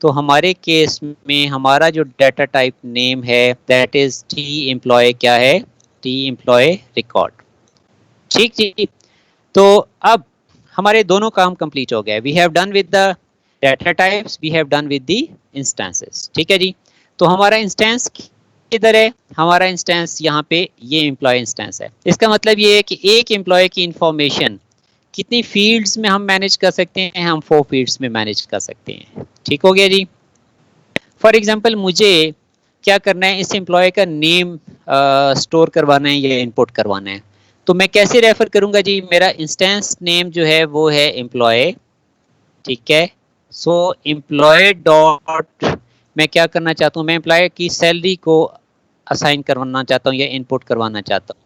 तो हमारे केस में हमारा जो डाटा टाइप नेम है दैट इज टी एम्प्लॉय. क्या है? T employ record. ठीक जी. तो अब हमारे दोनों काम कंप्लीट हो गए. We have done with the data types, we have done with the instances. ठीक है जी. तो हमारा इंस्टेंस किधर है? हमारा इंस्टेंस यहाँ पे ये एम्प्लॉय इंस्टेंस है. इसका मतलब ये है कि एक एम्प्लॉय की इंफॉर्मेशन कितनी फील्ड्स में हम मैनेज कर सकते हैं? हम 4 फील्ड्स में मैनेज कर सकते हैं. ठीक हो गया जी. फॉर एग्जांपल मुझे क्या करना है, इस एम्प्लॉय का नेम स्टोर करवाना है या इनपुट करवाना है. तो मैं कैसे रेफर करूंगा जी? मेरा इंस्टेंस नेम जो है वो है एम्प्लॉय. ठीक है. सो एम्प्लॉय डॉट मैं क्या करना चाहता हूँ, मैं एम्प्लॉय की सैलरी को असाइन करवाना चाहता हूँ या इनपुट करवाना चाहता हूँ.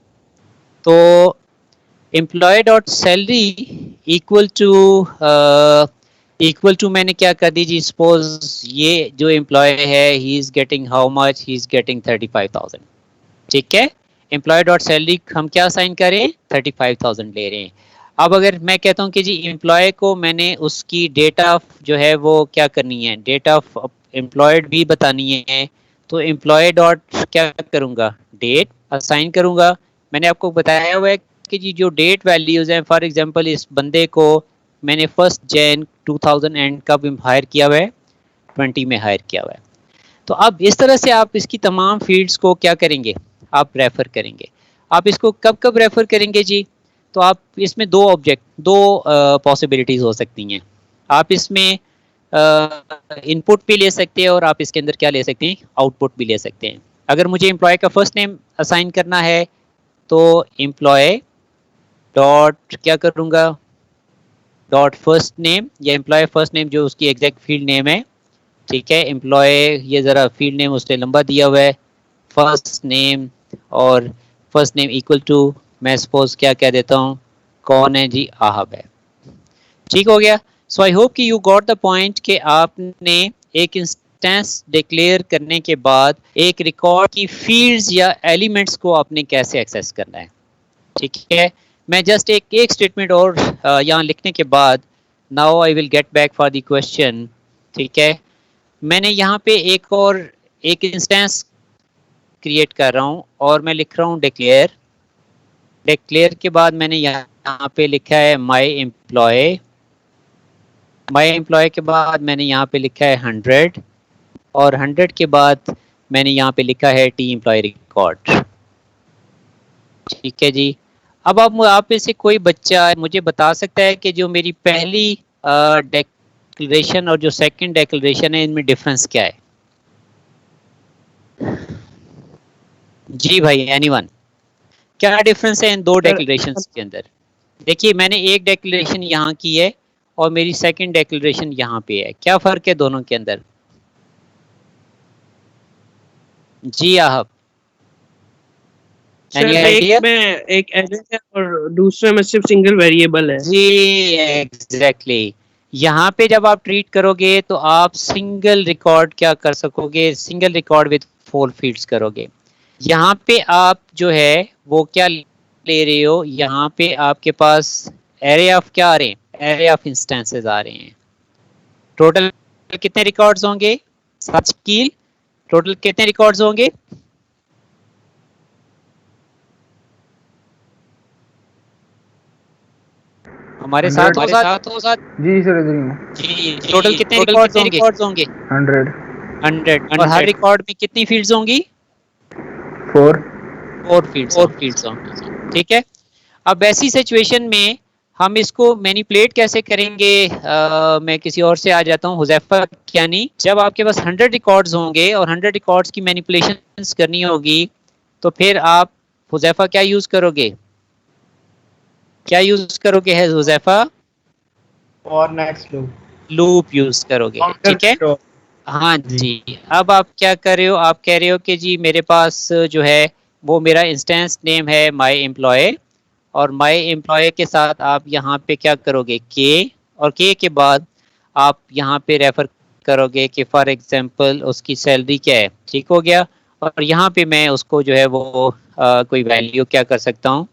तो employ dot salary equal to मैंने क्या कर दी जी, सपोज ये जो एम्प्लॉय है he is getting how much, he is getting 35,000. ठीक है. एम्प्लॉय डॉट सैलरी हम क्या असाइन करें? 35,000 ले रहे हैं. अब अगर मैं कहता हूँ कि जी एम्प्लॉय को मैंने उसकी डेट ऑफ जो है वो क्या करनी है, डेट ऑफ एम्प्लॉयड भी बतानी है, तो एम्प्लॉय डॉट क्या करूँगा, डेट असाइन करूँगा. मैंने आपको बताया हुआ है कि जी जो डेट वैल्यूज हैं, फॉर एग्जांपल इस बंदे को मैंने 1 जनवरी 2000 एंड कब हायर किया हुआ है? 20 में हायर किया हुआ है. तो अब इस तरह से आप इसकी तमाम फील्ड्स को क्या करेंगे, आप रेफर करेंगे. आप इसको कब कब रेफर करेंगे जी? तो आप इसमें दो पॉसिबिलिटीज हो सकती हैं. आप इसमें इनपुट भी ले सकते हैं और आप इसके अंदर क्या ले सकते हैं, आउटपुट भी ले सकते हैं. अगर मुझे एम्प्लॉय का फर्स्ट नेम असाइन करना है तो एम्प्लॉय डॉट क्या करूँगा, डॉट फर्स्ट नेम या एम्प्लॉय फर्स्ट नेम जो उसकी एग्जैक्ट फील्ड नेम है. ठीक है. एम्प्लॉय ये ज़रा फील्ड नेम उसने लंबा दिया हुआ है, फर्स्ट नेम और फर्स्ट नेम इक्वल टू मैं सपोज क्या कह देता हूँ, कौन है जी, आहब है. ठीक हो गया. सो आई होप कि यू गॉट द पॉइंट कि आपने एक इंस्टेंस डिक्लेयर करने के बाद एक रिकॉर्ड की फील्ड्स या एलिमेंट्स को आपने कैसे एक्सेस करना है. ठीक है. मैं जस्ट एक स्टेटमेंट और यहाँ लिखने के बाद now I will get back for the question. ठीक है. मैंने यहाँ पे एक इंस्टेंस क्रिएट कर रहा हूँ और मैं लिख रहा हूँ डिक्लेयर. डिक्लेयर के बाद मैंने यहाँ पे लिखा है माई एम्प्लॉय. माई एम्प्लॉय के बाद मैंने यहाँ पे लिखा है 100 और 100 के बाद मैंने यहाँ पे लिखा है टी एम्प्लॉय रिकॉर्ड. ठीक है जी. अब आप में से कोई बच्चा मुझे बता सकता है कि जो मेरी पहली डिक्लेरेशन और जो सेकंड डिक्लेरेशन है इनमें डिफरेंस क्या है? जी भाई, एनीवन, क्या डिफरेंस है इन दो डिक्लेरेशंस के अंदर? देखिए मैंने एक डिक्लेरेशन यहाँ की है और मेरी सेकंड डिक्लेरेशन यहाँ पे है, क्या फर्क है दोनों के अंदर? जी आहब, एक में एक एडेड है और दूसरे में सिर्फ सिंगल वेरिएबल है. जी एग्जैक्टली. यहाँ पे जब आप ट्रीट करोगे तो आप सिंगल रिकॉर्ड क्या कर सकोगे, सिंगल रिकॉर्ड विद 4 फील्ड्स करोगे. यहाँ पे आप जो है वो क्या ले रहे हो, यहाँ पे आपके पास एरे ऑफ क्या आ रहे हैं, एरे ऑफ इंस्टेंसेस आ रहे हैं. टोटल कितने रिकॉर्ड्स होंगे? 7 की टोटल कितने रिकॉर्ड्स होंगे? हमारे साथ हो साथ जी सर, इधर ही हूँ. जी. टोटल कितने रिकॉर्ड्स होंगे? 100. और हर रिकॉर्ड में कितनी फील्ड्स होंगी? 4 फील्ड्स होंगी. ठीक है. अब ऐसी सिचुएशन में हम इसको मैनिपुलेट कैसे करेंगे? मैं किसी और से आ जाता हूँ, हुज़ैफा कियानी. जब आपके पास 100 रिकॉर्ड्स होंगे और 100 रिकॉर्ड्स की मैनिपुलेशंस करनी होगी तो फिर आप हुज़ैफा क्या यूज करोगे, है Huzaifa? For next loop loop use करोगे. ठीक है. हाँ जी, अब आप क्या कर रहे हो, आप कह रहे हो कि जी मेरे पास जो है वो मेरा इंस्टेंस नेम है माई एम्प्लॉय, और माई एम्प्लॉय के साथ आप यहाँ पे क्या करोगे के, और के के बाद आप यहाँ पे रेफर करोगे कि फॉर एग्जांपल उसकी सैलरी क्या है, ठीक हो गया। और यहाँ पे मैं उसको जो है वो कोई वैल्यू क्या कर सकता हूँ,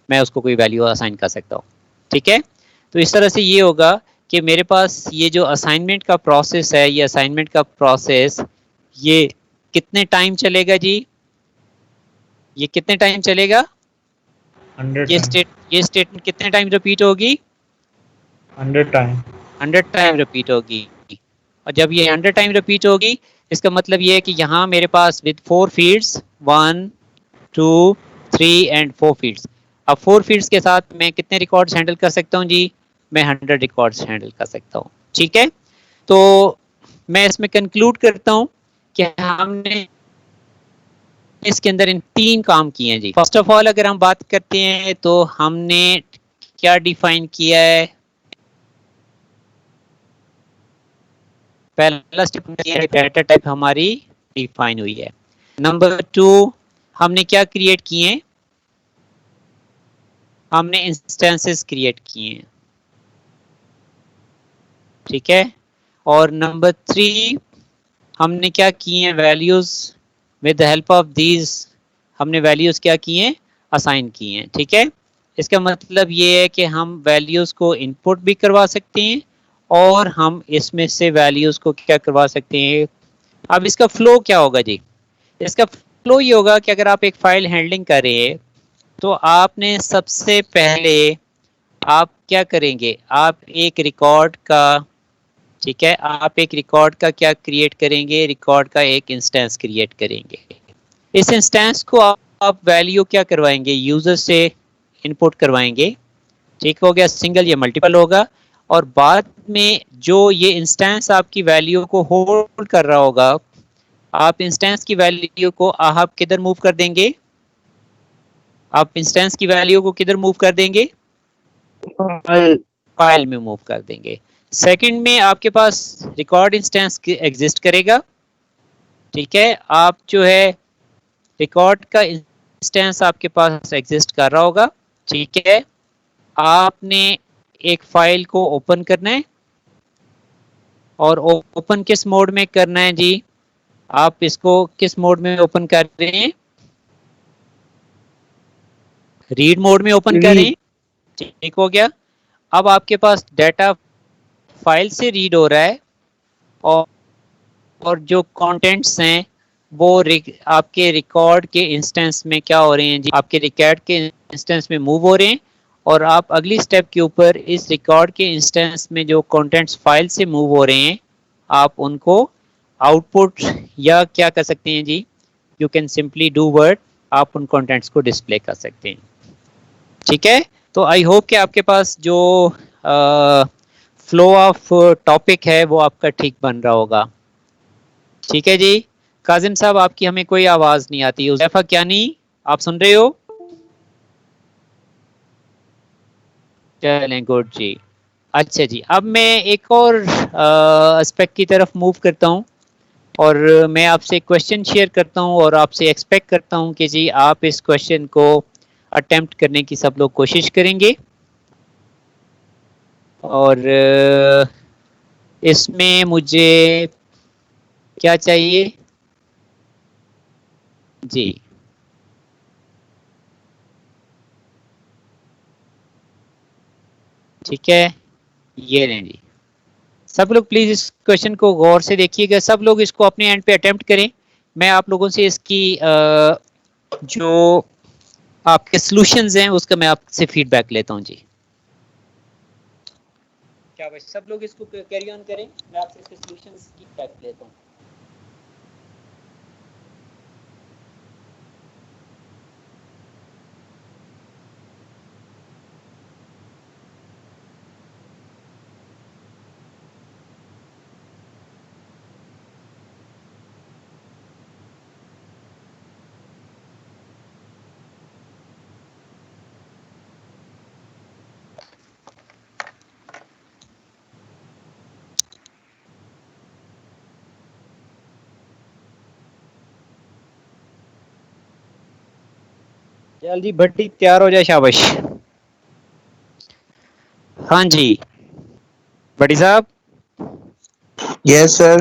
मैं उसको कोई वैल्यू असाइन कर सकता हूँ, ठीक है। तो इस तरह से ये होगा कि मेरे पास ये जो असाइनमेंट का प्रोसेस है, ये असाइनमेंट का प्रोसेस ये कितने टाइम चलेगा जी, ये कितने टाइम चलेगा, 100 ये टाइम। ये स्टेटमेंट कितने टाइम रिपीट होगी, 100 टाइम। 100 टाइम रिपीट होगी। और जब ये 100 टाइम रिपीट होगी, इसका मतलब ये है कि यहाँ मेरे पास विद 4 फील्ड्स, 1 2 3 एंड 4 फील्ड्स, अब 4 फील्ड्स के साथ मैं कितने रिकॉर्ड्स हैंडल कर सकता हूँ जी, मैं 100 रिकॉर्ड्स हैंडल कर सकता हूँ, ठीक है। तो मैं इसमें कंक्लूड करता हूँ कि हमने इसके अंदर इन 3 काम किए हैं जी। फर्स्ट ऑफ ऑल अगर हम बात करते हैं तो हमने क्या डिफाइन किया है, पहला स्टेप डेटा टाइप हमारी डिफाइन हुई है। नंबर 2, हमने क्या क्रिएट किए हैं, हमने इंस्टेंसेस क्रिएट किए हैं, ठीक है। और नंबर 3, हमने क्या किए हैं, values with the help of these, हमने वैल्यूज क्या किए हैं, असाइन किए हैं, ठीक है। इसका मतलब ये है कि हम वैल्यूज को इनपुट भी करवा सकते हैं और हम इसमें से वैल्यूज को क्या करवा सकते हैं। अब इसका फ्लो क्या होगा जी, इसका फ्लो ये होगा कि अगर आप एक फाइल हैंडलिंग कर रहे हैं तो आपने सबसे पहले आप क्या करेंगे, आप एक रिकॉर्ड का, ठीक है, आप एक रिकॉर्ड का क्या क्रिएट करेंगे, रिकॉर्ड का एक इंस्टेंस क्रिएट करेंगे। इस इंस्टेंस को आप वैल्यू क्या करवाएंगे, यूजर से इनपुट करवाएंगे, ठीक हो गया, सिंगल या मल्टीपल होगा। और बाद में जो ये इंस्टेंस आपकी वैल्यू को होल्ड कर रहा होगा, आप इंस्टेंस की वैल्यू को आप किधर मूव कर देंगे, आप इंस्टेंस की वैल्यू को किधर मूव कर देंगे, फाइल। फाइल में मूव कर देंगे। सेकंड में आपके पास रिकॉर्ड इंस्टेंस एग्जिस्ट करेगा, ठीक है, आप जो है रिकॉर्ड का इंस्टेंस आपके पास एग्जिस्ट कर रहा होगा, ठीक है। आपने एक फाइल को ओपन करना है, और ओपन किस मोड में करना है जी, आप इसको किस मोड में ओपन कर रहे हैं, रीड मोड में ओपन कर रहे हैं, रीड। ठीक हो गया। अब आपके पास डाटा फाइल से रीड हो रहा है, और जो कंटेंट्स हैं वो आपके रिकॉर्ड के इंस्टेंस में क्या हो रहे हैं जी, आपके रिकॉर्ड के इंस्टेंस में मूव हो रहे हैं। और आप अगली स्टेप के ऊपर इस रिकॉर्ड के इंस्टेंस में जो कंटेंट्स फाइल से मूव हो रहे हैं, आप उनको आउटपुट या क्या कर सकते हैं जी, you can simply do word, आप उन कंटेंट्स को डिस्प्ले कर सकते हैं, ठीक है। तो आई होप कि आपके पास जो फ्लो ऑफ टॉपिक है वो आपका ठीक बन रहा होगा, ठीक है जी। काजिम साहब आपकी हमें कोई आवाज नहीं आती, उजैफा क्या नहीं, आप सुन रहे हो, चलें गुड जी। अच्छा जी, अब मैं एक और एस्पेक्ट की तरफ मूव करता हूँ, और मैं आपसे क्वेश्चन शेयर करता हूँ और आपसे एक्सपेक्ट करता हूँ कि जी आप इस क्वेश्चन को अटेम्प्ट करने की सब लोग कोशिश करेंगे। और इसमें मुझे क्या चाहिए जी, ठीक है, ये लें जी। सब लोग प्लीज इस क्वेश्चन को गौर से देखिएगा, सब लोग इसको अपने एंड पे अटेम्प्ट करें। मैं आप लोगों से इसकी जो आपके सॉल्यूशंस हैं उसका मैं आपसे फीडबैक लेता हूं जी। क्या बस सब लोग इसको कैरी ऑन करें, मैं आपसे इसके सॉल्यूशंस की फीडबैक लेता हूं। जल्दी भट्टी तैयार हो जाए, शाबाश। हाँ जी भट्टी साहब Yes, sir.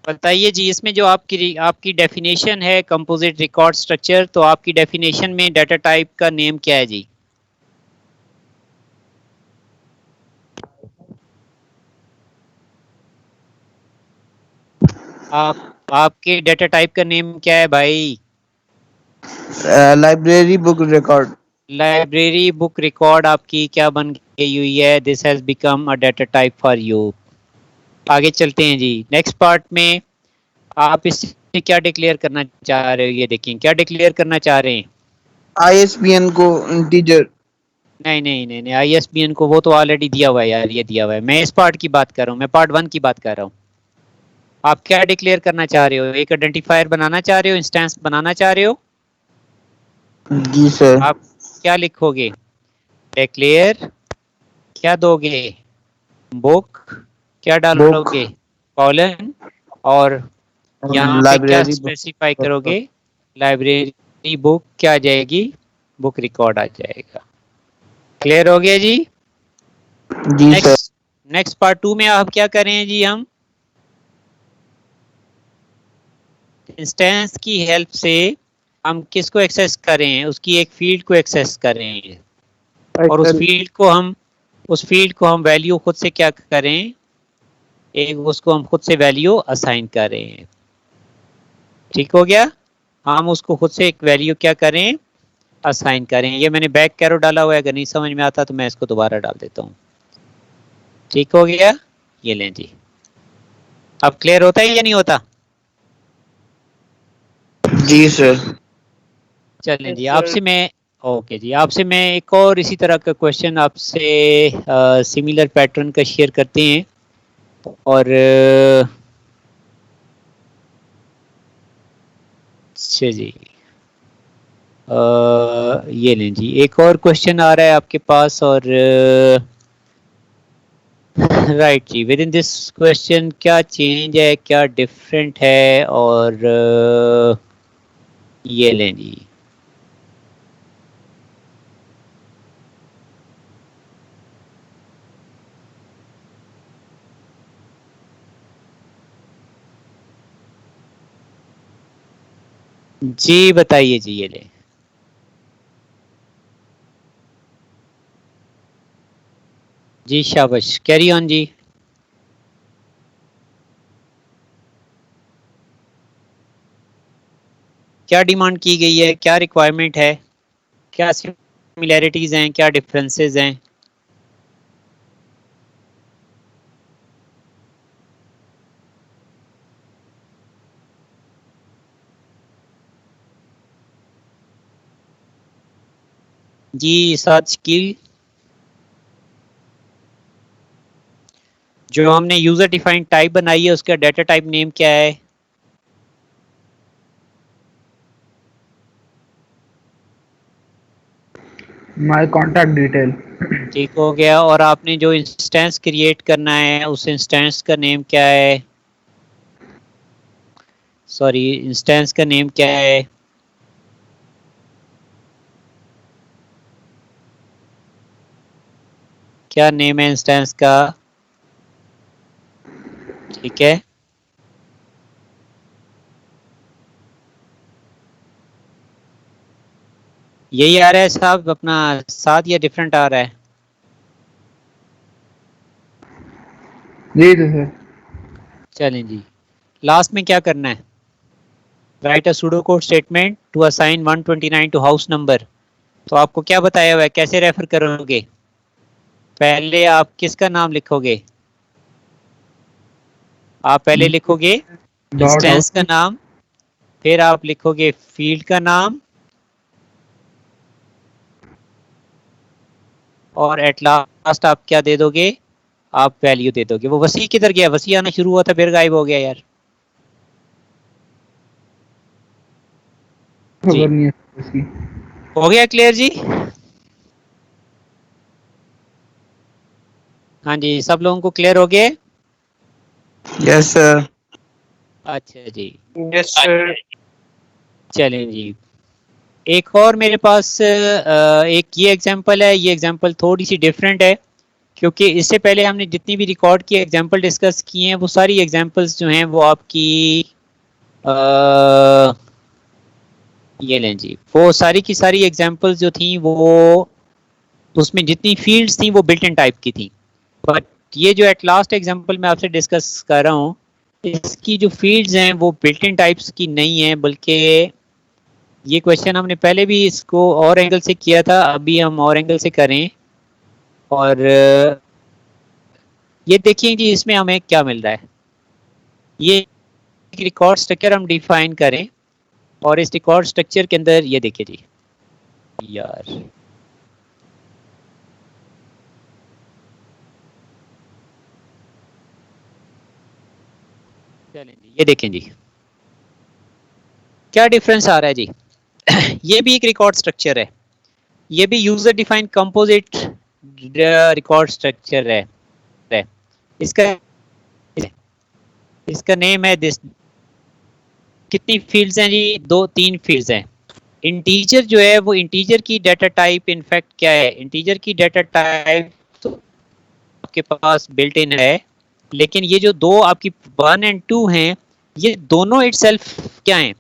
बताइए जी, इसमें जो आपकी डेफिनेशन है कंपोजिट रिकॉर्ड स्ट्रक्चर, तो आपकी डेफिनेशन में डाटा टाइप का नेम क्या है जी? आपके डाटा टाइप का नेम क्या है भाई? Library book record. Library book record आपकी क्या बन गई हुई है? This has become a data type for you. आगे चलते हैं जी, नेक्स्ट पार्ट में आप इससे क्या डिक्लेयर करना चाह रहे हो, ये देखिए क्या डिक्लेयर करना चाह रहे हैं। ISBN को integer. नहीं नहीं नहीं नहीं, ISBN को वो तो ऑलरेडी दिया हुआ है यार, ये दिया हुआ है। मैं इस पार्ट की बात कर रहा हूँ, मैं पार्ट 1 की बात कर रहा हूँ। आप क्या डिक्लेयर करना चाह रहे हो? एक आइडेंटिफायर बनाना चाह रहे हो, इंस्टेंस बनाना चाह रहे हो? जी सर. आप क्या लिखोगे? डिक्लेयर क्या दोगे? बुक क्या डालोगे? कॉलन, और यहाँ पे क्या Library book. स्पेसिफाई करोगे? लाइब्रेरी बुक क्या आ जाएगी? बुक रिकॉर्ड आ जाएगा। क्लियर हो गया जी? जी सर. नेक्स्ट पार्ट 2 में आप क्या करें जी? हम इंस्टेंस की हेल्प से हम किसको एक्सेस करें? उसकी एक फील्ड को एक्सेस करें, और उस फील्ड को हम वैल्यू खुद से क्या करें? एक उसको हम खुद से वैल्यू असाइन करें। ठीक हो गया? हम उसको खुद से एक वैल्यू क्या करें? असाइन करें। ये मैंने बैक कैरो डाला हुआ है, अगर नहीं समझ में आता तो मैं इसको दोबारा डाल देता हूँ। ठीक हो गया? ये लें जी। अब क्लियर होता है या नहीं होता? जी सर. चलें जी, Yes, आपसे मैं ओके जी, आपसे मैं एक और इसी तरह का क्वेश्चन आपसे सिमिलर पैटर्न का शेयर करते हैं। और अच्छा जी, ये लें जी, एक और क्वेश्चन आ रहा है आपके पास। और राइट जी, विद इन दिस क्वेश्चन क्या चेंज है, क्या डिफरेंट है? और ये लें जी, जी बताइए जी, ये लें जी, शाबाश, कैरी ऑन जी। क्या डिमांड की गई है, क्या रिक्वायरमेंट है, क्या सिमिलैरिटीज हैं, क्या डिफरेंसेस हैं? जी सर्च की जो हमने यूजर डिफाइंड टाइप बनाई है, उसका डाटा टाइप नेम क्या है? My contact detail. ठीक हो गया। और आपने जो इंस्टेंस क्रिएट करना है, उस इंस्टेंस का नेम क्या है? सॉरी, इंस्टेंस का नेम क्या है? क्या नेम है इंस्टेंस का? ठीक है, यही आ रहा है साहब अपना साथ, या डिफरेंट आ रहा है? जी तो सर. चलें जी, लास्ट में क्या करना है? Write a pseudo code statement to assign 129 to house number. तो आपको क्या बताया हुआ है, कैसे रेफर करोगे? पहले आप किसका नाम लिखोगे? आप पहले लिखोगे डॉट इंस्टेंस का नाम, फिर आप लिखोगे फील्ड का नाम, और एट लास्ट आप क्या दे दोगे? आप वैल्यू दे दोगे। वो वसी किधर गया? वसी आना शुरू हुआ था फिर गायब हो गया यार। जी खबर नहीं है उसकी. हो गया क्लियर जी? हाँ जी, सब लोगों को क्लियर हो गया? Yes sir. अच्छा जी, Yes, sir. चलें जी, एक और मेरे पास एक ये एग्जांपल है। ये एग्जांपल थोड़ी सी डिफरेंट है, क्योंकि इससे पहले हमने जितनी भी रिकॉर्ड की एग्जांपल डिस्कस किए हैं वो सारी एग्जांपल्स जो हैं वो आपकी ये लें जी, वो सारी की सारी एग्जांपल्स जो थी वो उसमें जितनी फील्ड्स थी वो बिल्ट इन टाइप की थी। बट ये जो एट लास्ट एग्जांपल मैं आपसे डिस्कस कर रहा हूँ, इसकी जो फील्ड्स हैं वो बिल्ट इन टाइप्स की नहीं है, बल्कि ये क्वेश्चन हमने पहले भी इसको और एंगल से किया था, अभी हम और एंगल से करें। और ये देखिए जी, इसमें हमें क्या मिल रहा है। ये रिकॉर्ड स्ट्रक्चर हम डिफाइन करें और इस रिकॉर्ड स्ट्रक्चर के अंदर ये देखिए जी, यार चलें जी, ये देखें जी क्या डिफरेंस आ रहा है जी। ये भी एक रिकॉर्ड स्ट्रक्चर है, ये भी user define composite record structure है। इसका नेम है दिस। कितनी फील्ड्स हैं जी? 2-3 फील्ड्स हैं। इंटीजर जो है वो इंटीजर की डाटा टाइप इनफैक्ट क्या है, इंटीजर की डाटा टाइप तो आपके पास बिल्ट इन है, लेकिन ये जो दो आपकी 1 और 2 हैं ये दोनों इटसेल्फ क्या हैं,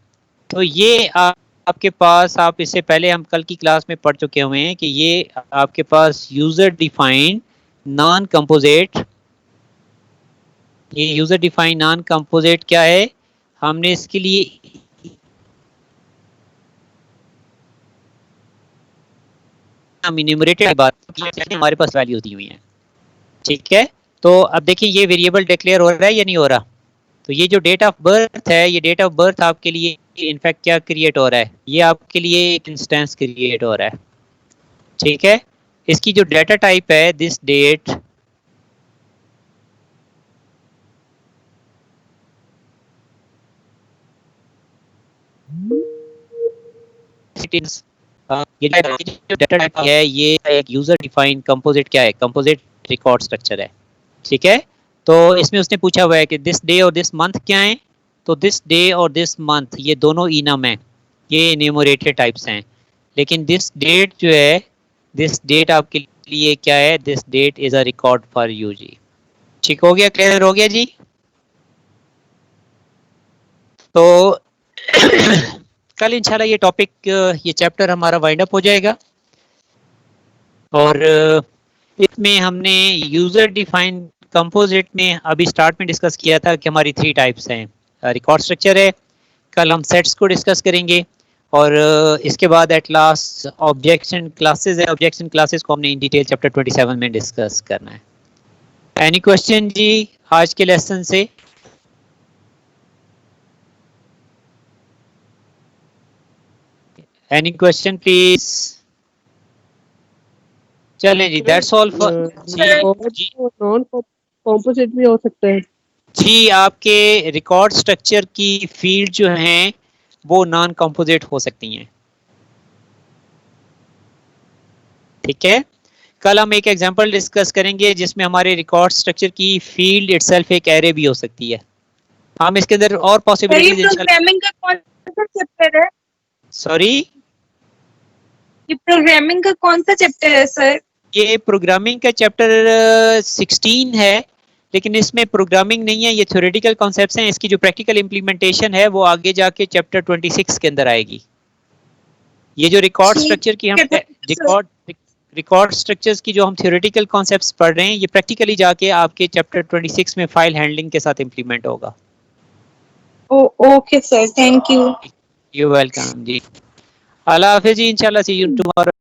तो ये आपके पास, आप इससे पहले हम कल की क्लास में पढ़ चुके हुए हैं कि ये आपके पास यूजर डिफाइंड नॉन कंपोजिट, ये यूजर डिफाइंड नॉन कंपोजिट क्या है, हमने इसके लिए हम इन्यूमरेटेड बात की, हमारे पास वैल्यू दी हुई है, ठीक है। तो अब देखिए ये वेरिएबल डिक्लेयर हो रहा है या नहीं हो रहा। तो ये जो डेट ऑफ बर्थ है, ये डेट ऑफ बर्थ आपके लिए इनफैक्ट क्या क्रिएट हो रहा है, ये आपके लिए एक इंस्टेंस क्रिएट हो रहा है, ठीक है। इसकी जो डाटा टाइप है दिस डेट, ये जो डाटा टाइप है ये एक यूजर डिफाइंड कंपोजिट क्या है, कंपोजिट रिकॉर्ड स्ट्रक्चर है, ठीक है। तो इसमें उसने पूछा हुआ है कि दिस डे और दिस मंथ क्या है, तो दिस डे और दिस मंथ ये दोनों इनम है, ये इन्यूमरेटेड टाइप्स हैं, लेकिन दिस डेट जो है, दिस डेट आपके लिए क्या है, this date is a record for you जी। ठीक हो गया, क्लियर हो गया जी। तो कल इंशाल्लाह ये टॉपिक, ये चैप्टर हमारा वाइंड अप हो जाएगा, और इसमें हमने यूजर डिफाइंड कंपोजिट में अभी स्टार्ट में डिस्कस किया था कि हमारी 3 टाइप्स हैं, रिकॉर्ड स्ट्रक्चर है, कल हम सेट्स को डिस्कस करेंगे, और इसके बाद एट लास्ट ऑब्जेक्शन क्लासेस है, ऑब्जेक्शन क्लासेस को हमने इन डिटेल चैप्टर 27 में डिस्कस करना है। एनी क्वेश्चन जी आज के लेसन से? Any question please? चलें जी, दैट्स ऑल फॉर जी। नॉन कंपोजिट भी हो सकता है जी, आपके रिकॉर्ड स्ट्रक्चर की फील्ड जो हैं वो नॉन कंपोजिट हो सकती हैं, ठीक है। कल हम एक एग्जांपल डिस्कस करेंगे जिसमें हमारे रिकॉर्ड स्ट्रक्चर की फील्ड इटसेल्फ एक एरे भी हो सकती है। हम इसके अंदर और पॉसिबिलिटीज प्रोग्रामिंग का कौन सा चैप्टर है? सॉरी, ये प्रोग्रामिंग का कौन सा चैप्टर है सर? ये प्रोग्रामिंग का चैप्टर 16 है, लेकिन इसमें प्रोग्रामिंग नहीं है, ये थ्योरेटिकल कॉन्सेप्ट्स हैं। इसकी जो प्रैक्टिकल इम्प्लीमेंटेशन है वो आगे जाके चैप्टर 26 के अंदर आएगी। ये जो रिकॉर्ड स्ट्रक्चर की हम रिकॉर्ड स्ट्रक्चर्स की जो हम थ्योरेटिकल कॉन्सेप्ट्स पढ़ रहे हैं, ये प्रैक्टिकली जाके आपके चैप्टर 26 में फाइल हैंडलिंग के साथ इम्प्लीमेंट होगा। Okay sir, thank you. You welcome जी। अल्लाह हाफिज़ जी, इंशाल्लाह सी यू टुमारो।